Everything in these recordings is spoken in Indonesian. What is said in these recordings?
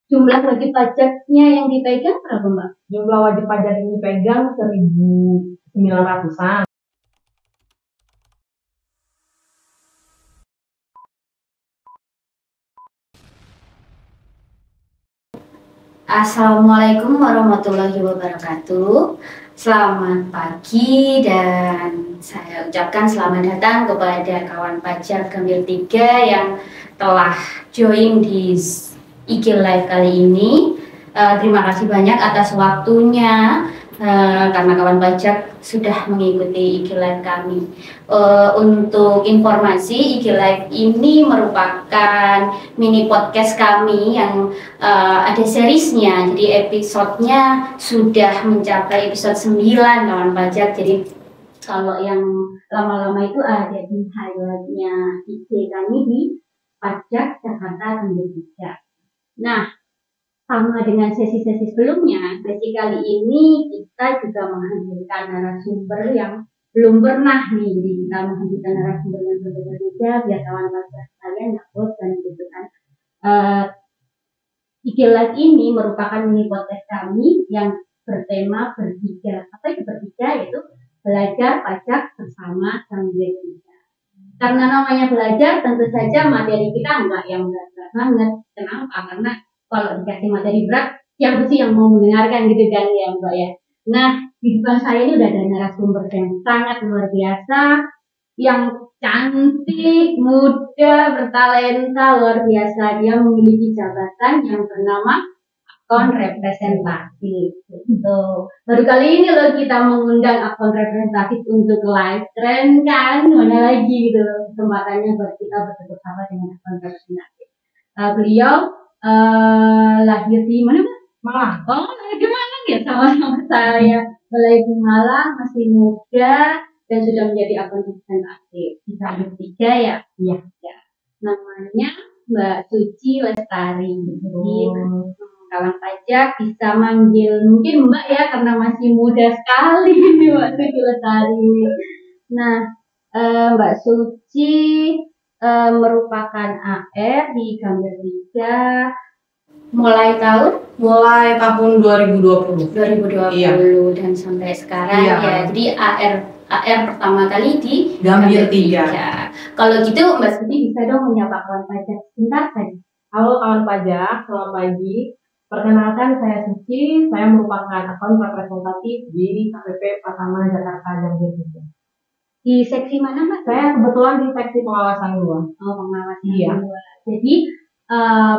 Jumlah wajib pajaknya yang dipegang berapa, Mbak? Jumlah wajib pajak yang dipegang 1.900-an. Assalamualaikum warahmatullahi wabarakatuh. Selamat pagi dan saya ucapkan selamat datang kepada kawan pajak Gambir 3 yang telah join di IG Live kali ini. Terima kasih banyak atas waktunya karena kawan pajak sudah mengikuti IG Live kami. Untuk informasi, IG Live ini merupakan mini podcast kami yang ada seriesnya, jadi episodenya sudah mencapai episode 9 kawan pajak. Jadi kalau yang lama-lama itu ada di highlightnya IG kami di Pajak Jakarta Gambir 3. Nah, sama dengan sesi-sesi sebelumnya, sesi kali ini kita juga menghadirkan narasumber yang belum pernah nih. Jadi kita menghadirkan narasumber yang berbeda-beda biar kawan pajak kalian nggak bosan gitu kan. IG Live ini merupakan mini podcast kami yang bertema bertiga. Apa itu bertiga? Yaitu belajar pajak bersama Gambir 3. Karena namanya belajar, tentu saja materi kita enggak yang berat-berat banget. Kenapa? Karena kalau dikasih materi berat, siapa sih yang mau mendengarkan gitu kan ya Mbak ya. Nah, di depan saya ini udah ada narasumber yang sangat luar biasa, yang cantik, muda, bertalenta, luar biasa. Dia memiliki jabatan yang bernama akun representatif. Gitu. Baru kali ini loh kita mengundang akun representatif untuk live, keren kan? Mana lagi gitu kesempatannya buat kita bersama dengan akun representatif. Beliau lahir di mana, Mbak? Malang. Oh, lahir di Malang ya, sama-sama saya. Lahir di Malang, masih muda dan sudah menjadi akun representatif di Gambir 3 ya. Iya. Ya. Namanya Mbak Suci Lestari. Jadi kawan pajak bisa manggil mungkin Mbak ya karena masih muda sekali nih Mbak Suci Lestari. Nah, Mbak Suci merupakan AR di Gambir 3 mulai tahun 2020. Iya. Dan sampai sekarang ya. Jadi AR pertama kali di Gambir 3. Kalau gitu Mbak Suci bisa dong menyapa kawan pajak sebentar saja. Halo kawan pajak, selamat pagi. Perkenalkan, saya Suci. Saya merupakan akun representatif di KPP Pratama Jakarta Gambir 3. Di seksi mana Mbak? Saya kebetulan di seksi pengawasan 2. Oh, pengawasan 2. Jadi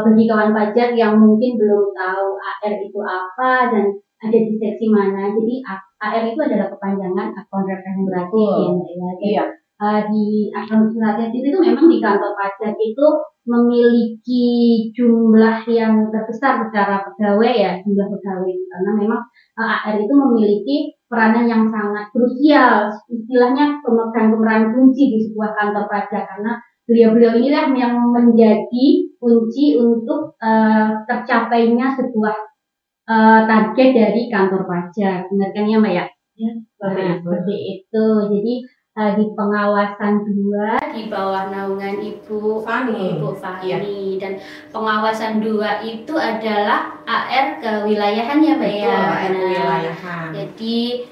bagi kawan pajak yang mungkin belum tahu AR itu apa dan ada di seksi mana, jadi AR itu adalah kepanjangan akun representatif ya. Iya. Di akun representatif itu memang di kantor pajak itu memiliki jumlah yang terbesar secara pegawai ya, jumlah pegawai, karena memang AR itu memiliki peranan yang sangat krusial, istilahnya pemegang peran kunci di sebuah kantor pajak, karena beliau-beliau inilah yang menjadi kunci untuk tercapainya sebuah target dari kantor pajak. Benar kan ya Mbak ya? Ya, seperti itu. Jadi di pengawasan 2 di bawah naungan Ibu Fani. Iya. Dan pengawasan 2 itu adalah AR kewilayahan ya Mbak ya. AR kewilayahan. Jadi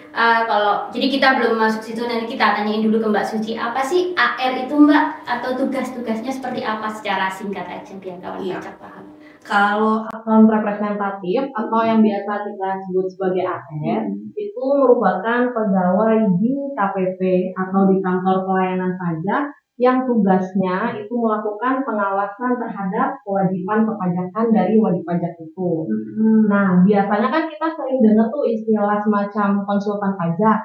jadi kita belum masuk situ, nanti kita tanyain dulu ke Mbak Suci apa sih AR itu Mbak, atau tugas-tugasnya seperti apa secara singkat aja biar kawan pajak paham. Kalau akun representatif atau yang biasa kita sebut sebagai AR itu merupakan pegawai di KPP atau di kantor pelayanan pajak yang tugasnya itu melakukan pengawasan terhadap kewajiban perpajakan dari wajib pajak itu. Nah, biasanya kan kita sering dengar tuh istilah semacam konsultan pajak.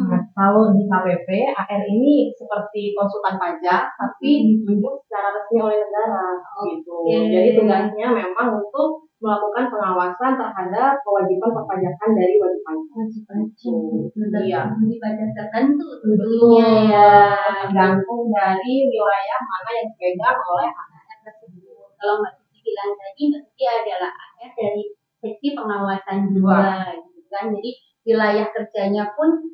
Nah, kalau di KPP, AR ini seperti konsultan pajak, tapi ditunjuk secara resmi oleh negara, gitu. Jadi tugasnya memang untuk melakukan pengawasan terhadap kewajiban perpajakan dari wajib pajak. Iya. Wajib pajak tertentu tentunya ya. Tergantung dari wilayah mana yang dipegang oleh AR tersebut. Kalau Mbak Suci bilang tadi, Mbak Suci adalah AR dari seksi pengawasan 2, gitu kan. Jadi wilayah kerjanya pun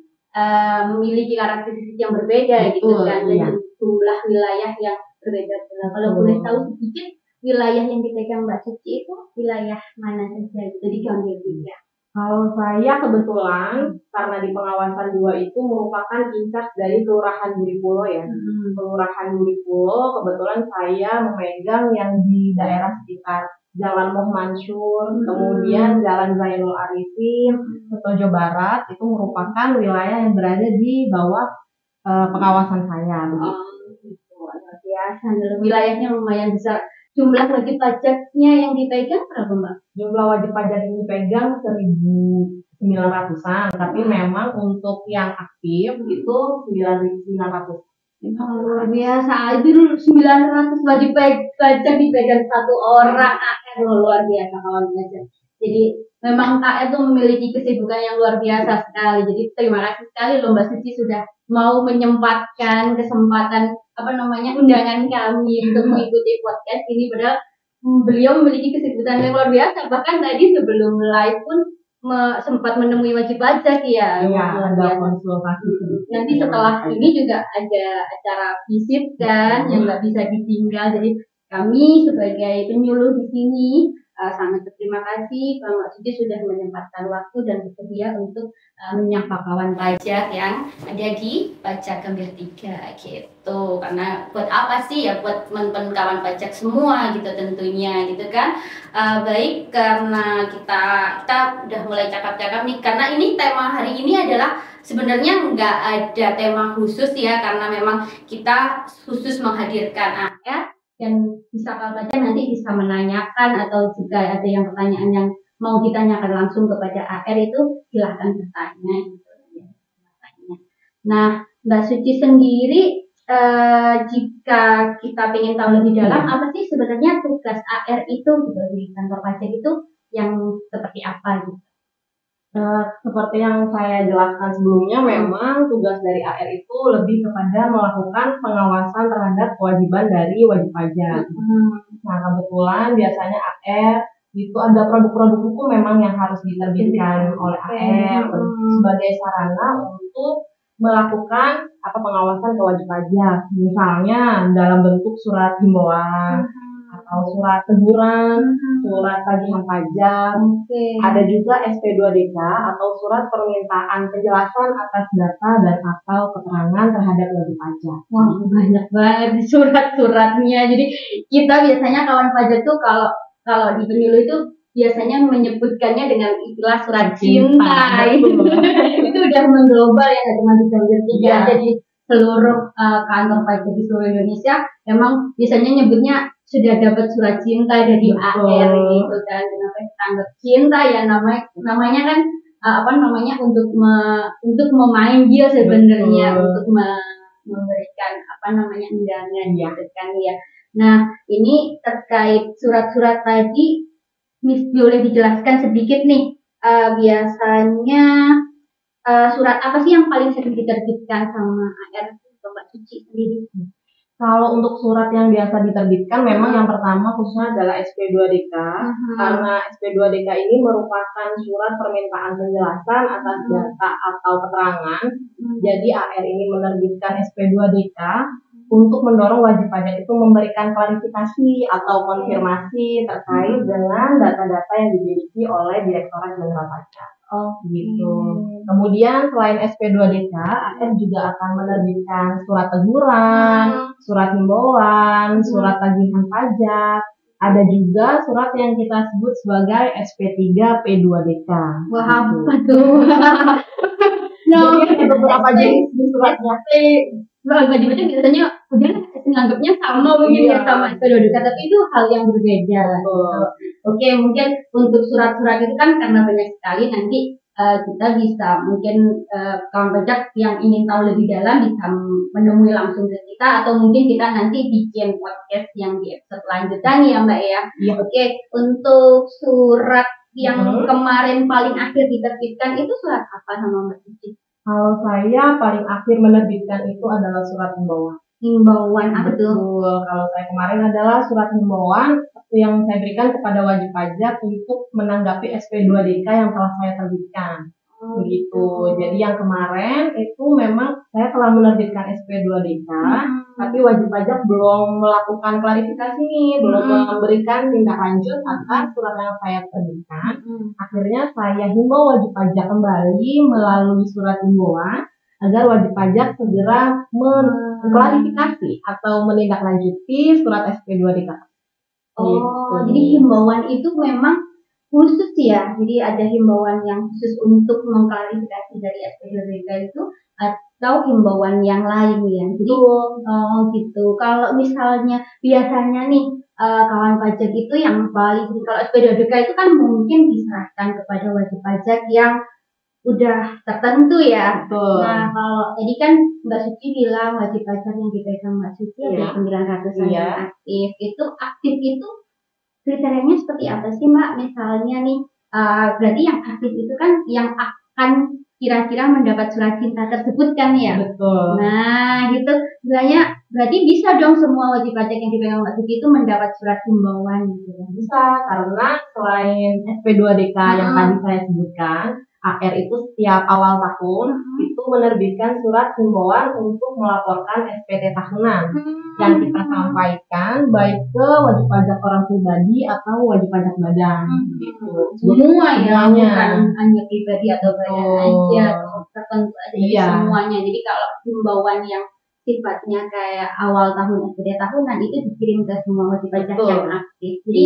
memiliki karakteristik yang berbeda gitu kan, dan jumlah wilayah yang berbeda. Kalau boleh tahu sedikit wilayah yang dipegang Mbak Suci itu wilayah mana saja itu di Gambir 3? Kalau saya kebetulan karena di pengawasan 2 itu merupakan incas dari Kelurahan Duri Pulo ya. Kelurahan Duri Pulo kebetulan saya memegang yang di daerah sekitar Jalan Moh Mansur, kemudian Jalan Zainul Arifin, Setojo Barat itu merupakan wilayah yang berada di bawah pengawasan saya. Gitu. Luar biasa. Wilayahnya lumayan besar. Jumlah wajib pajaknya yang dipegang berapa Mbak? Jumlah wajib pajak yang dipegang 1.900-an, tapi memang untuk yang aktif itu 9.900. Luar biasa. Itu 900 wajib pajak dipegang satu orang. Luar biasa kawan pajak. Jadi memang KR itu memiliki kesibukan yang luar biasa sekali. Jadi terima kasih sekali loh Mbak Suci sudah mau menyempatkan kesempatan undangan kami untuk mengikuti podcast ini, padahal beliau memiliki kesibukan yang luar biasa. Bahkan tadi sebelum live pun sempat menemui wajib pajak ya. Iya, ada konsultasi. Nanti setelah ini juga ada acara visit kan yang nggak bisa ditinggal. Jadi kami sebagai penyuluh di sini sangat berterima kasih Mbak Suci sudah menyempatkan waktu dan bersedia untuk menyapa kawan pajak yang ada di Pajak Gambir 3 gitu. Karena buat apa sih ya, buat teman-teman kawan pajak semua gitu tentunya gitu kan. Baik, karena kita udah mulai cakap-cakap nih, karena ini tema hari ini adalah sebenarnya nggak ada tema khusus ya, karena memang kita khusus menghadirkan AR dan bisa kawan pajak nanti bisa menanyakan atau jika ada yang pertanyaan yang mau ditanyakan langsung kepada AR itu silahkan bertanya gitu. Nah, Mbak Suci sendiri jika kita ingin tahu lebih dalam apa sih sebenarnya tugas AR itu gitu, di kantor pajak itu yang seperti apa gitu? Seperti yang saya jelaskan sebelumnya, memang tugas dari AR itu lebih kepada melakukan pengawasan terhadap kewajiban dari wajib pajak. Nah, kebetulan biasanya AR itu ada produk-produk hukum memang yang harus diterbitkan oleh AR sebagai sarana untuk melakukan pengawasan ke wajib pajak. Misalnya dalam bentuk surat himbauan atau surat teguran, surat tagihan pajak. Ada juga SP2DK atau surat permintaan penjelasan atas data dan atau keterangan terhadap wajib pajak. Wah, banyak banget surat-suratnya. Jadi kita biasanya kawan pajak tuh kalau di penyuluh itu biasanya menyebutkannya dengan istilah surat cinta. Itu udah mengglobal ya, nggak cuma di Gambir 3, jadi seluruh kantor pajak di seluruh Indonesia memang biasanya nyebutnya sudah dapat surat cinta dari AR gitu kan. Kenapa dianggap cinta ya, namanya kan untuk memanggil sebenarnya, untuk memberikan undangan gitu kan ya. Nah, ini terkait surat-surat tadi, Miss boleh dijelaskan sedikit nih, biasanya surat apa sih yang paling sering diterbitkan sama AR atau Mbak Suci sendiri? Kalau untuk surat yang biasa diterbitkan memang yang pertama khususnya adalah SP2DK, karena SP2DK ini merupakan surat permintaan penjelasan atas data atau keterangan. Jadi AR ini menerbitkan SP2DK untuk mendorong wajib pajak itu memberikan klarifikasi atau konfirmasi terkait dengan data-data yang dimiliki oleh Direktorat Jenderal Pajak. Gitu. Kemudian selain SP2DK, AR juga akan menerbitkan surat teguran, surat himbauan, surat tagihan pajak. Ada juga surat yang kita sebut sebagai SP3 P2DK. Wah, apa tuh? Jadi ada beberapa jenis suratnya. Wajib pajak biasanya udah menganggapnya sama mungkin ya sama SP2DK, tapi itu hal yang berbeda. Oke, mungkin untuk surat-surat itu kan karena banyak sekali, nanti kita bisa mungkin kawan pajak yang ingin tahu lebih dalam bisa menemui langsung ke kita, atau mungkin kita nanti bikin podcast yang di episode lanjutan ya Mbak ya. Oke, untuk surat yang kemarin paling akhir diterbitkan itu surat apa sama Mbak Cici? Kalau saya paling akhir menerbitkan itu adalah surat himbauan. Himbauan apa tuh? Kalau saya kemarin adalah surat himbauan yang saya berikan kepada wajib pajak untuk menanggapi SP2DK yang telah saya terbitkan. begitu. Jadi yang kemarin itu memang saya telah menerbitkan SP2DK, tapi wajib pajak belum melakukan klarifikasi nih, belum memberikan tindak lanjut atas surat yang saya terbitkan. Akhirnya saya himbau wajib pajak kembali melalui surat himbauan agar wajib pajak segera mengklarifikasi atau menindaklanjuti surat SP2DK. Jadi himbauan itu memang khusus ya. Jadi ada himbauan yang khusus untuk mengklarifikasi dari SP2DK itu atau himbauan yang lain ya. Jadi gitu. Kalau misalnya biasanya nih kawan pajak itu yang paling kalau SP2DK itu kan mungkin diserahkan kepada wajib pajak yang udah tertentu ya. Betul. Nah, kalau tadi kan Mbak Suci bilang wajib pajak yang dipegang Mbak Suci ada 900 yang aktif. Itu aktif itu kriterianya seperti apa sih Mbak? Misalnya nih, berarti yang aktif itu kan yang akan kira-kira mendapat surat cinta tersebut kan ya? Betul. Nah, gitu. Sebenarnya berarti bisa dong semua wajib pajak yang dipegang Mbak Suci itu mendapat surat himbauan gitu ya? Bisa, karena selain SP2DK yang tadi saya sebutkan, AR itu setiap awal tahun itu menerbitkan surat himbauan untuk melaporkan SPT tahunan yang kita sampaikan baik ke wajib pajak orang pribadi atau wajib pajak badan gitu. Semua ya, bukan hanya pribadi atau badan aja, tertentu aja semuanya. Jadi kalau himbauan yang sifatnya kayak awal tahun SPT tahunan itu dikirim ke semua wajib pajak yang aktif. Jadi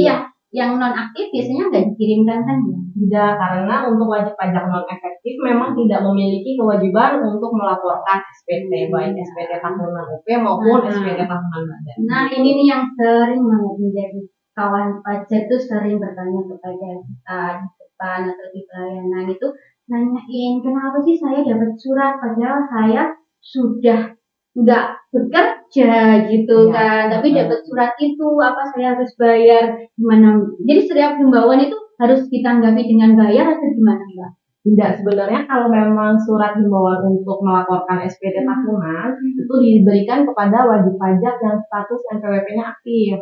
yang non aktif biasanya nggak dikirimkan kan ya? Tidak, karena untuk wajib pajak non efektif memang tidak memiliki kewajiban untuk melaporkan SPT, baik SPT tahunan UP maupun SPT tahunan badan. Nah ini nih yang sering banget menjadi kawan pajak tuh sering bertanya kepada kita di depan atau di pelayanan itu nanyain kenapa sih saya dapat surat padahal saya sudah nggak bekerja gitu kan, tapi dapat surat itu apa saya harus bayar gimana? Jadi setiap himbauan itu harus ditanggapi dengan bayar atau gimana Mbak? Tidak, sebenarnya kalau memang surat himbauan untuk melaporkan SPT tahunan itu diberikan kepada wajib pajak yang status NPWP-nya aktif.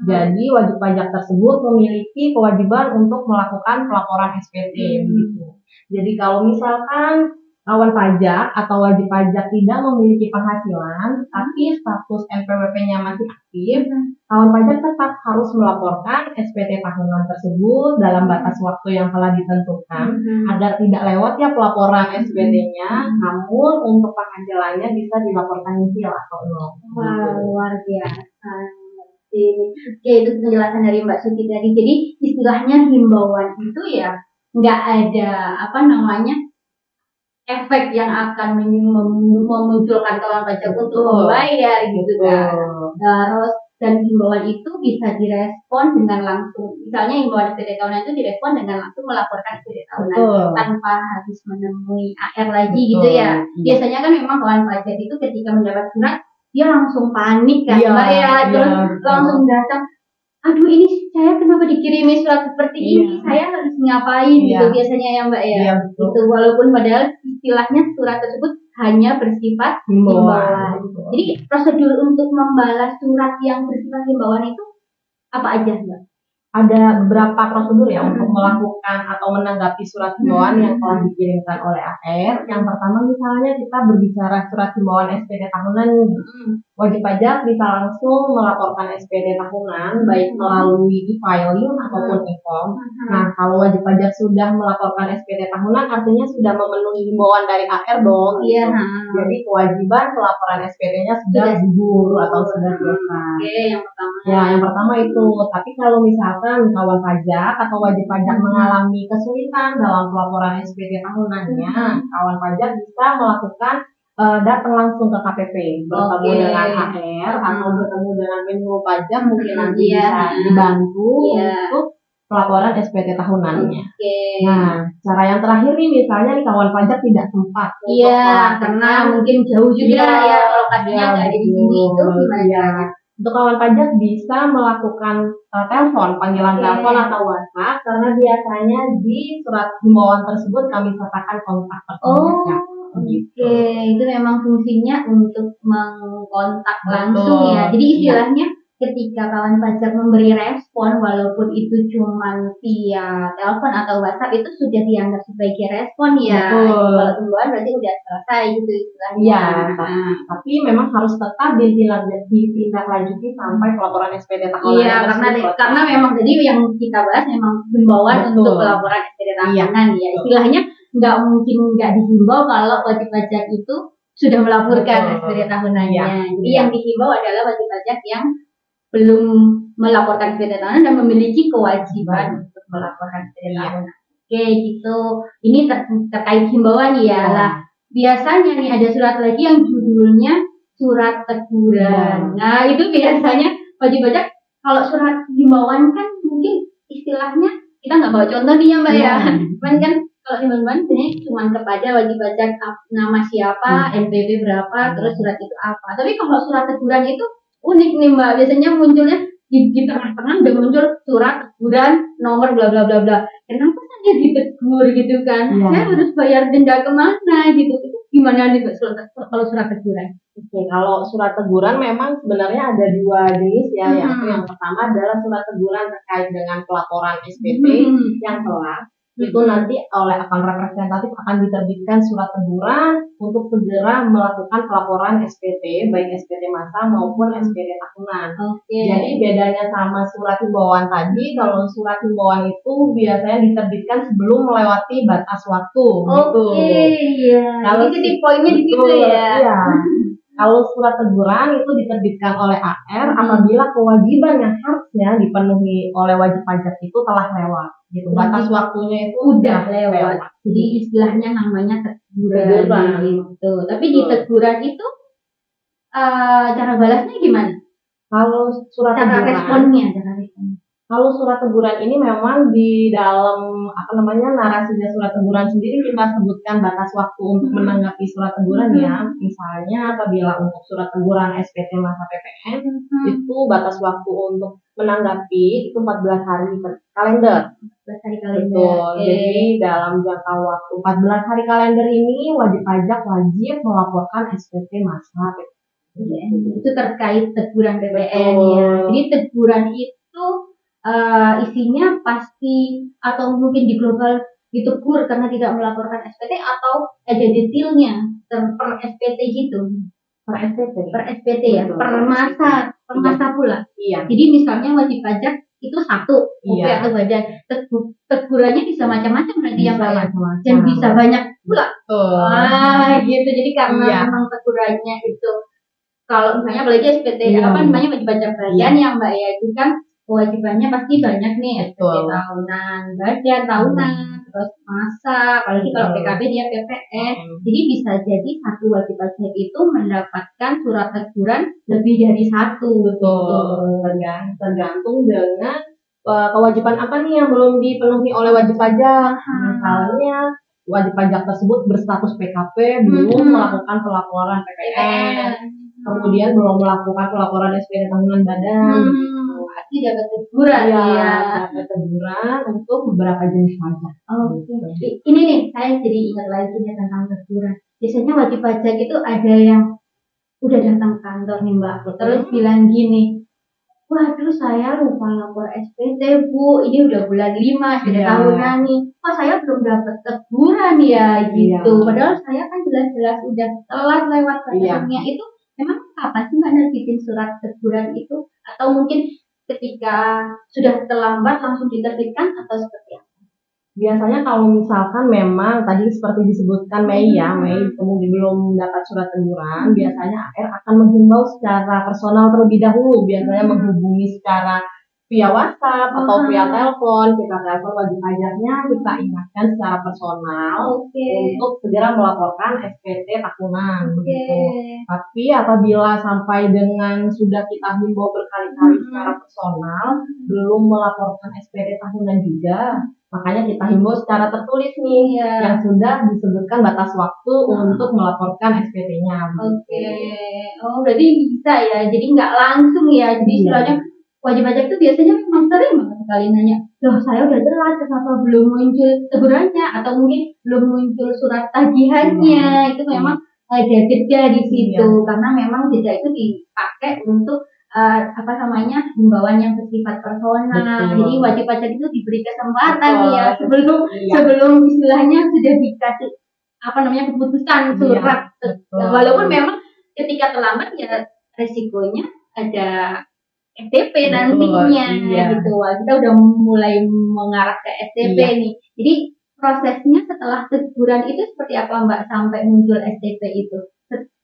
Jadi wajib pajak tersebut memiliki kewajiban untuk melakukan pelaporan SPT gitu. Jadi kalau misalkan kawan pajak atau wajib pajak tidak memiliki penghasilan, tapi status NPWP-nya masih aktif, kawan pajak tetap harus melaporkan SPT tahunan tersebut dalam batas waktu yang telah ditentukan, agar tidak lewat ya pelaporan SPT-nya, namun untuk penghasilannya bisa dilaporkan nihil atau nol. Luar biasa. Oke, itu penjelasan dari Mbak Suci tadi. Jadi istilahnya himbauan itu ya nggak ada efek yang akan memunculkan kawan pajak untuk membayar gitu kan. Terus dan himbauan itu bisa direspon dengan langsung. Misalnya himbauan SPT tahunan itu direspon dengan langsung melaporkan SPT tahunan tanpa harus menemui AR lagi gitu ya. Biasanya kan memang kawan pajak itu ketika mendapat surat dia langsung panik kan Mbak ya, terus langsung datang, aduh ini saya kenapa dikirimi surat seperti ini, saya harus ngapain gitu biasanya ya Mbak ya. Itu walaupun padahal istilahnya surat tersebut hanya bersifat himbauan. Jadi prosedur untuk membalas surat yang bersifat himbauan itu apa aja Mbak? Ada beberapa prosedur ya untuk melakukan atau menanggapi surat himbauan yang telah dikirimkan oleh AR. Yang pertama misalnya kita berbicara surat himbauan SPT tahunan, wajib pajak bisa langsung melaporkan SPT tahunan baik melalui e-filing ataupun e-form. Nah, kalau wajib pajak sudah melaporkan SPT tahunan artinya sudah memenuhi himbauan dari AR dong. Iya. Jadi kewajiban pelaporan SPT-nya sudah gugur atau sudah selesai. Oke, yang pertama. Ya, yang pertama itu. Tapi kalau misalkan kawan pajak atau wajib pajak mengalami kesulitan dalam pelaporan SPT tahunannya, kawan pajak bisa melakukan datang langsung ke KPP, bertemu dengan AR atau bertemu dengan Menko Pajak, mungkin nanti bisa dibantu untuk pelaporan SPT tahunannya. Nah, cara yang terakhir nih misalnya nih kawan pajak tidak sempat. Karena mungkin jauh juga ya lokasinya nggak ada di sini itu gimana? Untuk kawan pajak bisa melakukan telepon, panggilan telepon atau WhatsApp, karena biasanya di surat himbauan tersebut kami sertakan kontak personilnya. Itu memang fungsinya untuk mengkontak langsung ya. Jadi istilahnya ketika kawan pajak memberi respon walaupun itu cuma via telepon atau WhatsApp itu sudah dianggap sebagai respon ya. Betul. Kalau himbauan berarti udah selesai gitu istilahnya. Iya, tapi memang harus tetap ditindaklanjuti sampai pelaporan SPT tahunan. Iya, karena memang tadi yang kita bahas memang himbauan untuk pelaporan SPT tahunan ya. Istilahnya nggak mungkin nggak dihimbau kalau wajib pajak itu sudah melaporkan SPT tahunannya. Jadi yang dihimbau adalah wajib pajak yang belum melaporkan SPT tahunan dan memiliki kewajiban untuk melaporkan SPT tahunan. Oke, gitu. Ini terkait himbauan ya. Lah, biasanya nih ada surat lagi yang judulnya surat teguran. Nah, itu biasanya wajib pajak kalau surat himbauan kan mungkin istilahnya kita nggak bawa contoh nih ya Mbak ya. Cuman kan kalau himbauan ini cuma kepada wajib pajak nama siapa, NPWP berapa, terus surat itu apa. Tapi kalau surat teguran itu unik nih Mbak, biasanya munculnya di tengah-tengah udah muncul surat teguran nomor bla bla bla bla. Kenapa saya ditegur gitu kan? Saya harus bayar denda kemana gitu? Itu gimana nih Mbak kalau surat teguran? Oke, kalau surat teguran memang sebenarnya ada dua jenis ya. Yang pertama adalah surat teguran terkait dengan pelaporan SPT yang telat. Itu nanti oleh akun representatif akan diterbitkan surat teguran untuk segera melakukan pelaporan SPT, baik SPT masa maupun SPT tahunan. Jadi bedanya sama surat himbauan tadi, kalau surat himbauan itu biasanya diterbitkan sebelum melewati batas waktu. Kalau titik poinnya di situ ya. Kalau surat teguran itu diterbitkan oleh AR apabila kewajiban yang harusnya dipenuhi oleh wajib pajak itu telah lewat. Gitu. Batas waktunya itu udah lewat. Jadi istilahnya namanya teguran gitu. Tapi di teguran itu cara balasnya gimana? Kalau surat cara responnya. Kalau surat teguran ini memang di dalam narasinya surat teguran sendiri kita sebutkan batas waktu untuk menanggapi surat teguran ya. Misalnya apabila untuk surat teguran SPT masa PPN itu batas waktu untuk menanggapi itu 14 hari kalender. 14 hari kalender. Betul. Jadi dalam jangka waktu 14 hari kalender ini wajib pajak wajib melaporkan SPT masa PPN. Itu terkait teguran PPN ya. Jadi teguran itu isinya pasti atau mungkin di global ditegur karena tidak melaporkan SPT atau ada detailnya per SPT gitu. Per SPT ya, per masa pula. Iya. Jadi misalnya wajib pajak itu satu atau badan tegurannya bisa macam-macam berarti yang banyak dan bisa banyak pula. Gitu. Jadi karena memang tegurannya itu kalau misalnya apalagi SPT wajib pajak badan yang Mbak ya itu kan kewajibannya pasti banyak nih, SPT tahunan, badan tahunan, terus masa, apalagi kalau PKB dia PPN. Jadi bisa jadi satu wajib pajak itu mendapatkan surat teguran lebih dari satu. Betul. Tergantung dengan kewajiban apa nih yang belum dipenuhi oleh wajib pajak. Misalnya wajib pajak tersebut berstatus PKP, belum melakukan pelaporan PPN, kemudian belum melakukan pelaporan SPT tahunan badan. Pasti dapat teguran dapat teguran untuk beberapa jenis pajak. Ini nih saya jadi ingat lagi nih tentang teguran. Biasanya wajib pajak itu ada yang udah datang kantor nih Mbak, terus bilang gini, waduh saya lupa lapor SPT Bu, ini udah bulan 5 SPT tahunan nih, saya belum dapat teguran ya gitu. Padahal saya kan jelas-jelas udah telat lewat batasnya. Itu memang kapan sih Mbak nerbitin surat teguran itu? Atau mungkin ketika sudah terlambat langsung diterbitkan atau seperti apa? Biasanya kalau misalkan memang tadi seperti disebutkan Mei kemudian belum dapat surat teguran, biasanya AR akan menghimbau secara personal terlebih dahulu, biasanya menghubungi secara via WhatsApp atau via telepon. Kita telepon wajib pajaknya, kita ingatkan secara personal untuk segera melaporkan SPT tahunan. Tapi apabila sampai dengan sudah kita himbau berkali-kali secara personal belum melaporkan SPT tahunan juga, makanya kita himbau secara tertulis nih yang sudah disebutkan batas waktu untuk melaporkan SPT-nya. Berarti bisa ya, jadi nggak langsung ya. Jadi istilahnya wajib pajak itu biasanya memang sering banget sekali nanya, loh saya udah telat, kenapa belum muncul tegurannya atau mungkin belum muncul surat tagihannya. Itu memang ada jeda di situ karena memang jeda itu dipakai untuk apa namanya himbauan yang bersifat personal. Betul. Jadi wajib pajak itu diberi kesempatan Betul. ya sebelum istilahnya sudah dikasih apa namanya keputusan surat. Walaupun memang ketika terlambat ya resikonya ada STP nantinya gitu. Wah, kita udah mulai mengarah ke STP nih. Jadi prosesnya setelah teguran itu seperti apa Mbak sampai muncul STP itu?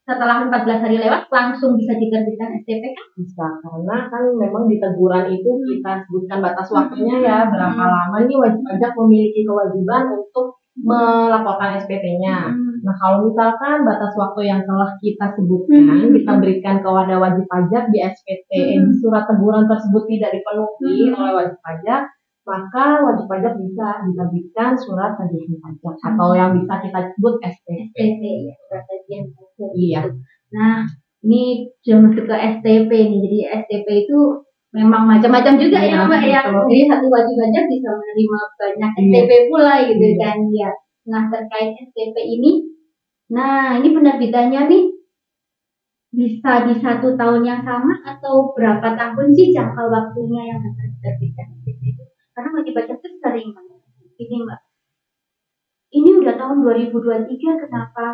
Setelah 14 hari lewat langsung bisa diterbitkan STP kan? Bisa, karena kan memang di teguran itu kita sebutkan batas waktunya ya, berapa lama nih wajib pajak memiliki kewajiban untuk melaporkan SPT-nya. Nah, kalau misalkan batas waktu yang telah kita sebutkan, kita berikan kepada wajib pajak di SPT, di surat teguran tersebut tidak dipenuhi oleh wajib pajak, maka wajib pajak bisa diterbitkan surat tagihan pajak atau yang bisa kita sebut STP. Surat tagihan pajak. Iya. Nah, ini sudah masuk ke STP nih. Jadi STP itu memang macam-macam juga ya Mbak ya. Jadi satu wajib pajak bisa menerima banyak STP pula gitu kan ya. Nah, terkait STP ini, nah ini penerbitannya nih bisa di 1 tahun yang sama atau berapa tahun sih jangka waktunya yang akan diterbitkan STP itu? Karena wajib pajak itu sering banget. Ini Mbak, ini udah tahun 2023 kenapa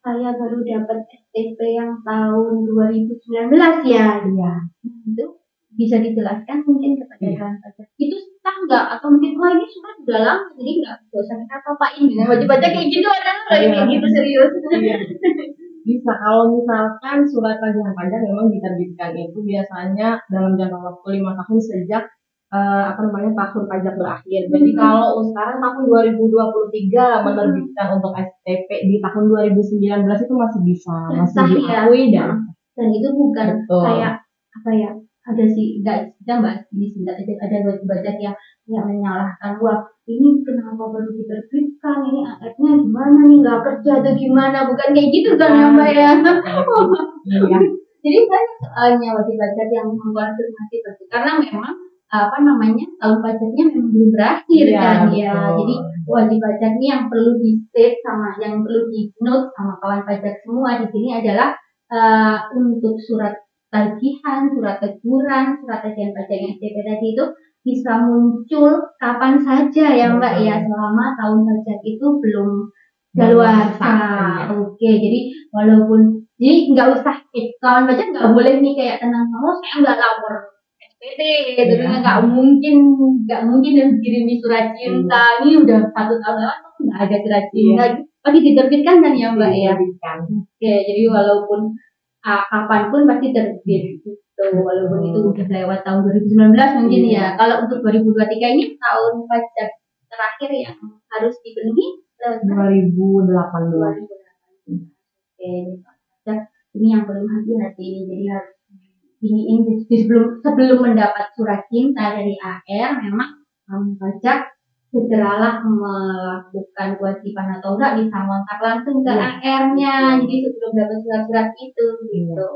saya baru dapat STP yang tahun 2019 ya? Iya. Itu bisa dijelaskan mungkin kepada kawan pajak. Itu sah nggak? Atau mungkin wah ini surat udah lama jadi nggak usah kita apa-apain dengan wajib pajak kayak gitu ada kayak gitu serius. Bisa, kalau misalkan surat tagihan pajak memang diterbitkan itu biasanya dalam jangka waktu 5 tahun sejak tahun pajak berakhir. Jadi kalau sekarang tahun 2023 menerbitkan untuk STP di tahun 2019 itu masih bisa, masih diakui dan itu bukan kayak apa ya, ada sih nggak Mbak di sini ada wajib pajak yang menyalahkan, wah ini kenapa baru diterbitkan, ini AR-nya gimana nih, nggak kerja atau gimana, bukan kayak gitu kan ya Mbak ya. Jadi banyak soalnya wajib pajak yang mengkonfirmasi itu karena memang apa namanya tahun pajaknya memang belum berakhir kan ya. Jadi wajib pajak ini yang perlu di state sama yang perlu di note sama kawan pajak semua di sini adalah untuk surat tagihan, surat teguran, surat tagihan pajak yang STP tadi itu bisa muncul kapan saja ya Mbak ya, selama tahun pajak itu belum daluarsa. Oke, jadi walaupun jadi nggak usah kawan pajak nggak boleh nih kayak tenang, saya nggak lapor SPT gitu kan, nggak mungkin yang kirimi surat cinta ini udah 1 tahun lewat nggak ada surat cinta pasti diterbitkan kan ya Mbak ya. Oke, jadi walaupun kapanpun pasti terbit gitu, walaupun itu udah lewat tahun 2019 mungkin ya. Kalau untuk 2023 ini tahun pajak terakhir yang harus dipenuhi 2018. Oke, ini yang perlu hati-hati, jadi harus ini sebelum mendapat surat cinta dari AR memang pajak segeralah melakukan kewajiban atau enggak bisa kontak langsung ke AR-nya. Jadi sebelum dapat surat-surat itu gitu.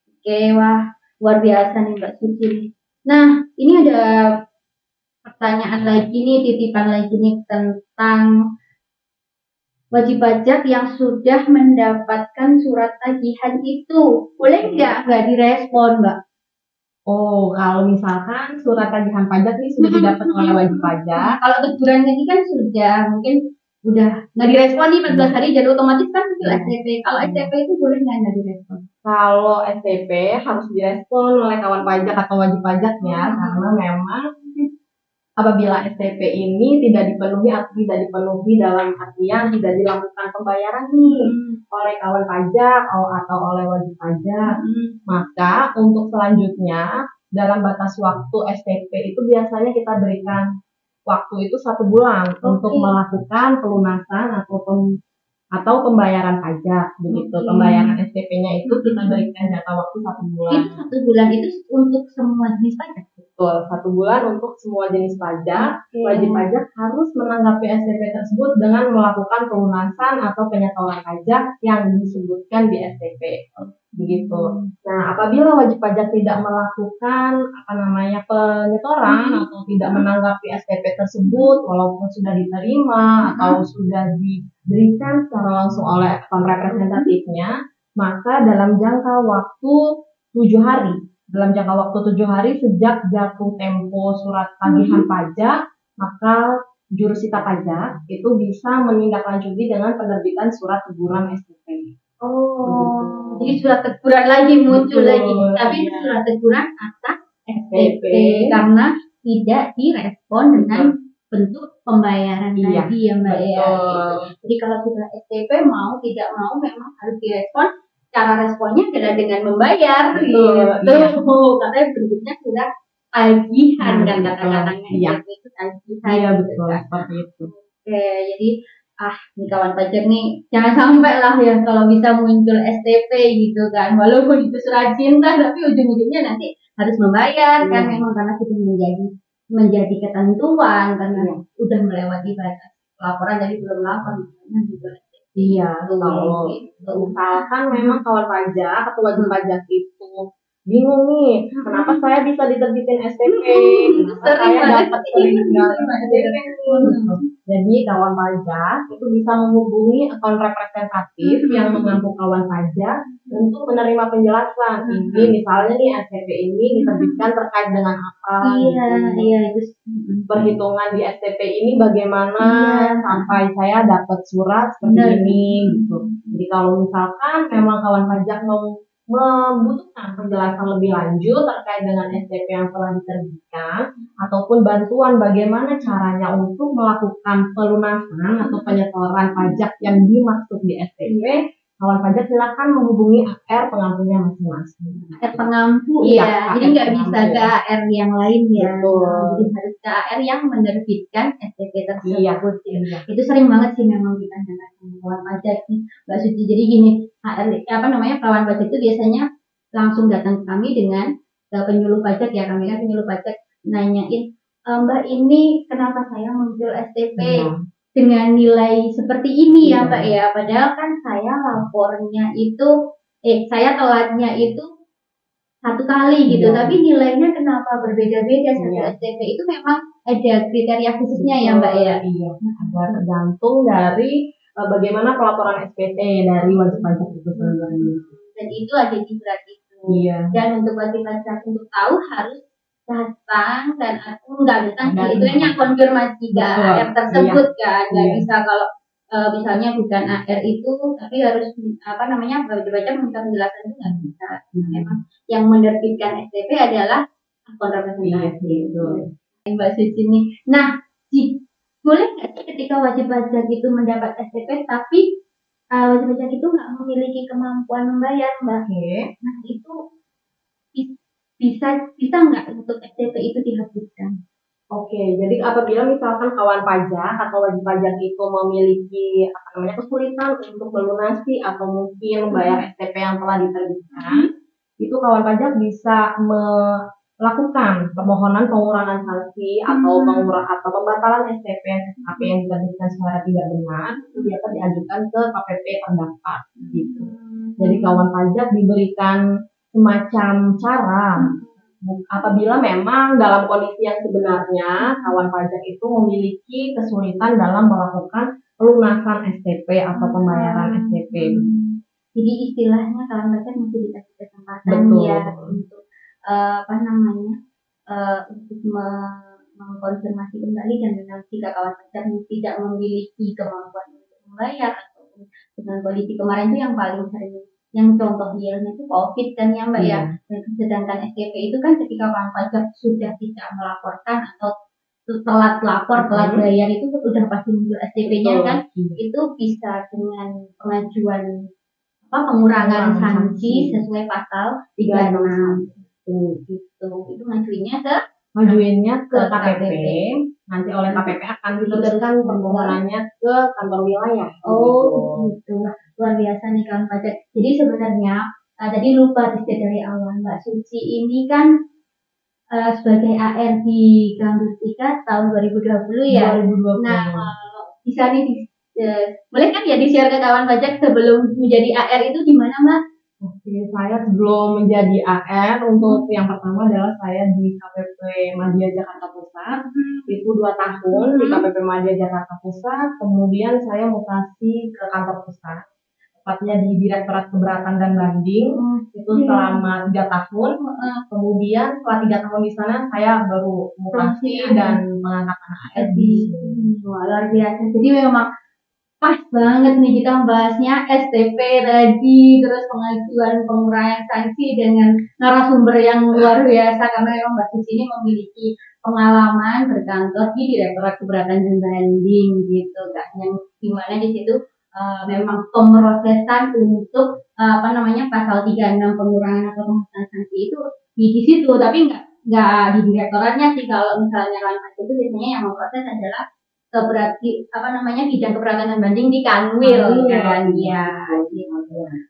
Oke, wah luar biasa nih Mbak Suci. Nah, ini ada pertanyaan lagi nih, titipan lagi nih tentang wajib pajak yang sudah mendapatkan surat tagihan itu boleh nggak direspon Mbak? Oh, kalau misalkan surat tagihan pajak ini sudah didapat oleh wajib pajak, kalau teguran tadi kan sudah mungkin udah nggak direspon nih 14 hari jadi otomatis kan muncul STP. Kalau STP itu boleh nggak direspon? Kalau STP harus direspon oleh kawan pajak atau wajib pajaknya karena memang apabila STP ini tidak dipenuhi atau tidak dipenuhi dalam artian tidak dilakukan pembayaran nih oleh kawan pajak atau oleh wajib pajak, maka untuk selanjutnya dalam batas waktu STP itu biasanya kita berikan waktu itu 1 bulan untuk melakukan pelunasan atau pembayaran pajak begitu. Pembayaran STP-nya itu kita berikan jangka waktu 1 bulan. Itu 1 bulan itu untuk semua jenis pajak? Betul, 1 bulan untuk semua jenis pajak. Wajib pajak harus menanggapi STP tersebut dengan melakukan pelunasan atau penyetoran pajak yang disebutkan di STP. Begitu. Nah, apabila wajib pajak tidak melakukan penyetoran atau tidak menanggapi STP tersebut walaupun sudah diterima atau sudah diberikan secara langsung oleh akun representatifnya, maka dalam jangka waktu 7 hari dalam jangka waktu 7 hari sejak jatuh tempo surat tagihan pajak, maka jurusita pajak itu bisa menindaklanjuti dengan penerbitan surat teguran STP. Oh, jadi surat teguran lagi muncul Betul, lagi, tapi itu iya. surat teguran atas STP. karena tidak direspon dengan bentuk pembayaran Iya, tadi ya Mbak ya. betul. Jadi kalau sudah STP mau tidak mau memang harus direspon. Cara responnya adalah dengan membayar. Betul, Gitu. iya. Katanya bentuknya sudah tagihan kan betul. kata-katanya. Iya. Itu tagihan. Iya gitu betul, kan. seperti itu. Oke, jadi nih kawan pajak nih jangan sampai lah ya kalau bisa muncul STP gitu kan, walaupun itu surat cinta tapi ujung-ujungnya nanti harus membayar kan, memang karena sudah menjadi ketentuan karena udah melewati batas laporan jadi belum lapor misalnya gitu. Iya, kalau misalkan memang kawan pajak atau wajib pajak itu bingung nih, kenapa saya bisa diterbitin STP? Kenapa saya dapat perlindungan STP? Jadi kawan pajak itu bisa menghubungi akun representatif yang mengampu kawan pajak untuk menerima penjelasan. Ini misalnya nih STP ini diterbitkan terkait dengan apa? Iya, itu perhitungan di STP ini bagaimana sampai saya dapat surat seperti ini gitu. Jadi kalau misalkan memang kawan pajak membutuhkan penjelasan lebih lanjut terkait dengan STP yang telah diterbitkan ataupun bantuan bagaimana caranya untuk melakukan pelunasan atau penyetoran pajak yang dimaksud di STP, kawan pajak silakan menghubungi AR pengampunya masing-masing. AR pengampu ya, jadi nggak bisa ke AR yang lain ya. Jadi harus ke AR yang menerbitkan STP tersebut. Itu sering banget sih memang kita dengar kawan pajak nih, Mbak Suci. Jadi gini, AR kawan pajak itu biasanya langsung datang ke kami dengan penyuluh pajak ya, kami kan penyuluh pajak nanyain, Mbak ini kenapa saya muncul STP? Dengan nilai seperti ini ya Mbak ya, padahal kan saya lapornya itu saya telatnya itu 1 kali gitu, tapi nilainya kenapa berbeda-beda satu STP itu memang ada kriteria khususnya ya Mbak ya. Iya, tergantung dari bagaimana pelaporan SPT dari wajib pajak itu sendiri. Dan itu ada di surat itu. Dan untuk wajib pajak untuk tahu harus datang dan aku nggak datang sih, itu hanya konfirmasi ke AR tersebut kan, nggak bisa kalau misalnya bukan AR itu tapi harus wajib pajak minta penjelasan itu nggak bisa. Memang yang menerbitkan STP adalah akun representasi. Mbak Suci nih. Nah, boleh nggak sih ketika wajib pajak itu mendapat STP tapi wajib pajak itu nggak memiliki kemampuan membayar Mbak? Nah itu bisa nggak untuk STP itu dihapuskan? Oke, jadi apabila misalkan kawan pajak atau wajib pajak itu memiliki kesulitan untuk melunasi atau mungkin membayar STP yang telah diterbitkan, itu kawan pajak bisa melakukan permohonan pengurangan sanksi atau pembatalan STP yang diterbitkan secara tidak benar, itu dapat diajukan ke KPP terdaftar gitu. Jadi kawan pajak diberikan semacam cara apabila memang dalam kondisi yang sebenarnya kawan pajak itu memiliki kesulitan dalam melakukan pelunasan STP atau pembayaran STP. Jadi istilahnya kawan pajak masih dikasih kesempatan ya untuk untuk mengkonfirmasi kembali, dan jika kawan pajak tidak memiliki kemampuan untuk membayar ataupun dengan kondisi kemarin itu yang paling sering yang contoh realnya itu COVID kan ya Mbak ya. Sedangkan STP itu kan ketika kawan pajak sudah tidak melaporkan atau telat lapor, telat bayar itu udah pasti muncul STP-nya kan. Itu bisa dengan pengajuan pengurangan sanksi sesuai pasal 36 gitu. Itu ngajuinnya ke KPP. Nanti oleh KPP akan diteruskan permohonannya ke kantor wilayah. Gitu. Luar biasa nih kawan pajak. Jadi sebenarnya tadi lupa dari awal Mbak Suci ini kan sebagai AR di Gambustika tahun 2020 ya. 2020. Nah, bisa nih boleh kan ya di-share ke kawan pajak sebelum menjadi AR itu di mana Mbak? Oke, saya sebelum menjadi AR untuk yang pertama adalah saya di KPP Madya Jakarta Pusat. Itu 2 tahun di KPP Madya Jakarta Pusat. Kemudian saya mutasi ke kantor pusat. tepatnya di Direktorat Keberatan dan Banding, itu selama 3 tahun. Kemudian setelah 3 tahun di sana saya baru mutasi dan mengangkat anak AS di sini. Wah, luar biasa. Jadi memang pas banget nih kita membahasnya STP tadi, terus pengajuan pengurangan sanksi dengan narasumber yang luar biasa karena memang Mbak Susi ini memiliki pengalaman berkantor di Direktorat Keberatan dan Banding gitu kan, yang dimana di situ memang pemrosesan untuk pasal 36 pengurangan atau penghapuskan sanksi itu di situ, tapi nggak di direktoratnya sih. Kalau misalnya kan itu biasanya yang memproses adalah bidang keberatan dan banding di Kanwil kan ya.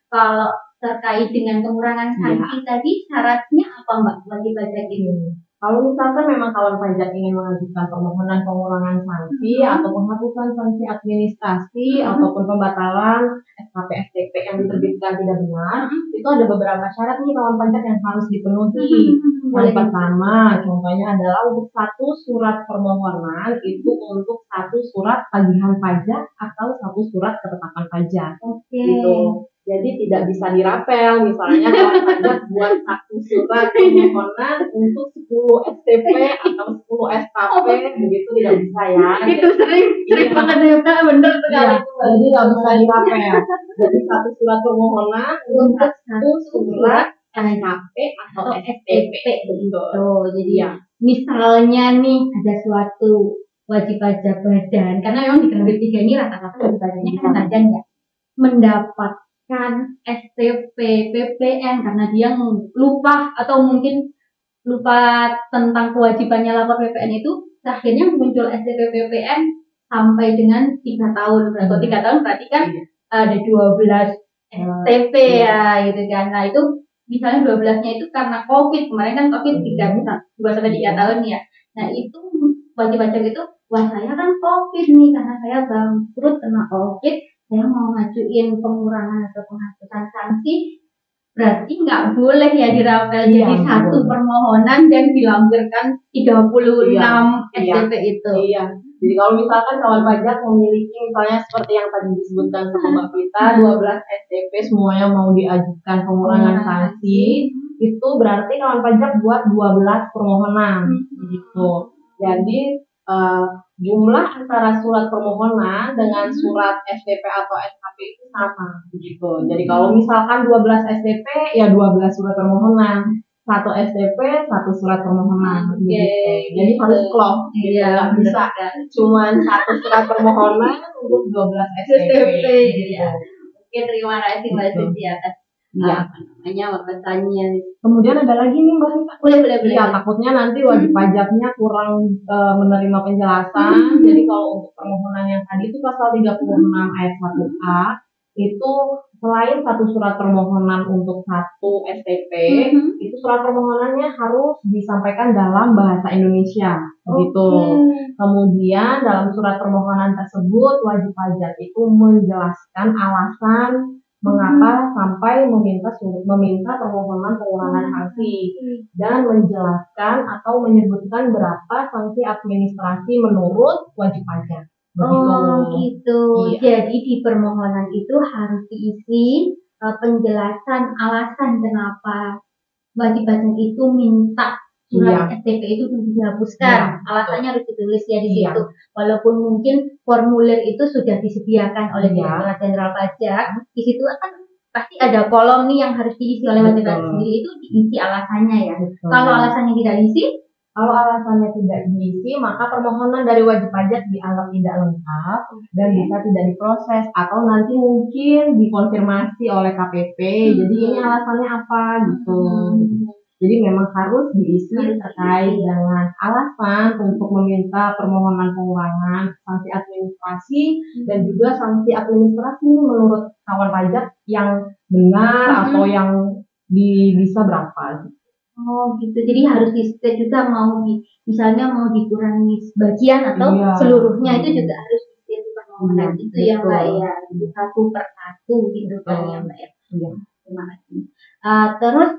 Kalau terkait dengan pengurangan sanksi tadi syaratnya apa Mbak wajib pajak itu? Kalau misalkan memang kawan pajak ingin mengajukan permohonan pengurangan sanksi atau penghapusan sanksi administrasi ataupun pembatalan SKP STP yang diterbitkan tidak benar, itu ada beberapa syarat nih kawan pajak yang harus dipenuhi. Yang pertama, contohnya adalah untuk satu surat permohonan itu untuk satu surat tagihan pajak atau satu surat ketetapan pajak. Gitu. Jadi tidak bisa dirapel, misalnya kalau pajak buat satu surat permohonan untuk 10 STP atau 10 SKP, begitu tidak bisa ya. Itu sering banget ya, bener sekali. Jadi nggak bisa dirapel. Jadi satu surat permohonan untuk satu surat SKP atau STP, begitu. Jadi misalnya nih ada suatu wajib pajak badan, karena memang di Kanwil 3 ini rata-rata wajib pajaknya kan badan ya, mendapat STP, PPN karena dia lupa atau mungkin lupa tentang kewajibannya lapor PPN itu, akhirnya muncul STP PPN sampai dengan 3 tahun. Kalau 3 tahun berarti kan ada 12 STP ya gitu kan. Nah itu misalnya 12-nya itu karena COVID, kemarin kan COVID 2-3 tahun ya. Nah itu wajib pajak itu, wah saya kan COVID nih karena saya bangkrut kena COVID, saya mau ngajuin pengurangan atau penghapusan sanksi, berarti nggak boleh ya dirapel jadi satu permohonan dan dilampirkan 36 STP itu. Iya. Jadi kalau misalkan kawan pajak memiliki misalnya seperti yang tadi disebutkan sama Mbak Vita, 12 STP semuanya mau diajukan pengurangan sanksi, itu berarti kawan pajak buat 12 permohonan gitu. Jadi jumlah antara surat permohonan dengan surat STP atau SKP itu sama begitu. Jadi kalau misalkan 12 STP ya 12 surat permohonan, 1 STP 1 surat permohonan gitu. Jadi harus klop gitu. Nggak bisa cuma 1 surat permohonan untuk 12 STP gitu. Oke, terima kasih Mbak Susi atas wawasannya. Kemudian ada lagi nih Mbak Vita. Boleh. Ya, takutnya nanti wajib pajaknya kurang menerima penjelasan. Jadi kalau untuk permohonan yang tadi itu pasal 36 ayat 1A itu selain satu surat permohonan untuk satu STP, itu surat permohonannya harus disampaikan dalam bahasa Indonesia, gitu. Kemudian dalam surat permohonan tersebut wajib pajak itu menjelaskan alasan mengapa sampai meminta permohonan pengurangan sanksi dan menjelaskan atau menyebutkan berapa sanksi administrasi menurut wajib pajak. Gitu. Iya. Jadi di permohonan itu harus diisi penjelasan alasan kenapa wajib pajak itu minta surat STP itu dihapuskan. Alasannya harus ditulis ya di situ. Walaupun mungkin formulir itu sudah disediakan oleh Direktorat Jenderal Pajak, di situ kan pasti ada kolom nih yang harus diisi oleh wajib pajak sendiri, itu diisi alasannya ya. Kalau alasannya tidak diisi, maka permohonan dari wajib pajak dianggap tidak lengkap dan bisa tidak diproses atau nanti mungkin dikonfirmasi oleh KPP. Jadi ini alasannya apa gitu. Jadi memang harus diisi terkait dengan alasan untuk meminta permohonan pengurangan sanksi administrasi dan juga sanksi administrasi menurut kawan pajak yang benar atau yang bisa berapa. Gitu. Jadi harus di-state juga misalnya mau dikurangi sebagian atau seluruhnya itu juga harus di-state di permohonan itu ya Mbak ya. Satu per satu gitu kan ya Mbak ya. Terima kasih. Terus